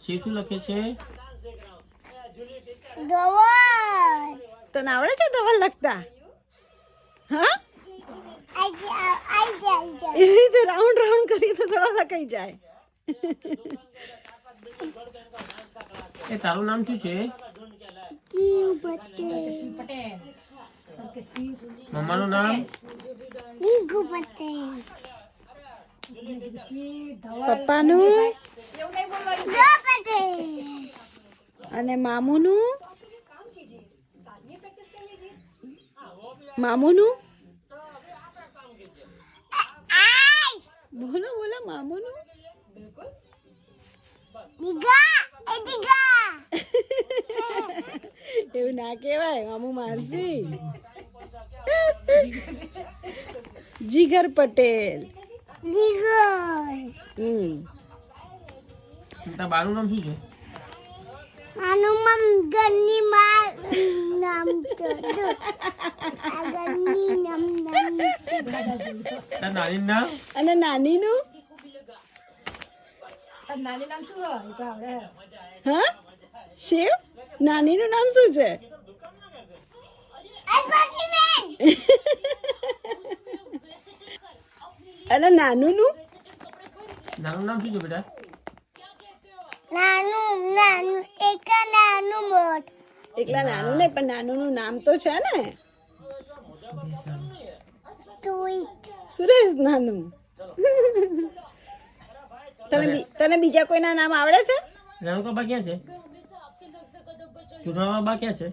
શિવ શું લખે છે? ધવલ. તને આવડે છે ધવલ લખતા? હા, એવી રીતે રાઉન્ડ રાઉન્ડ કરી તો ધવલ લખાઈ જાય. એ તારું નામ શું છે? મમ્માનું નામ? પપ્પાનું અને મામુનું. મામુનું બોલો બોલો મામુનું. એવું ના કહેવાય, મામુ મારસી. જીગર પટેલ. તારા બાનું નામ શું છે? તારા નાનીનું નામ? અને નાનીનું? હા, શિવ. નાનીનું નામ શું છે? અને નાનુંનું? નાનું નામ શું છે બેટા? એકલા નાનું ને, પણ નાનુંનું નામ તો છે ને. સુરેશ નાનું. તને બીજા કોઈના નામ આવડે છે? રેણુકા બા ક્યાં છે? ચૂંટણા બા ક્યાં છે?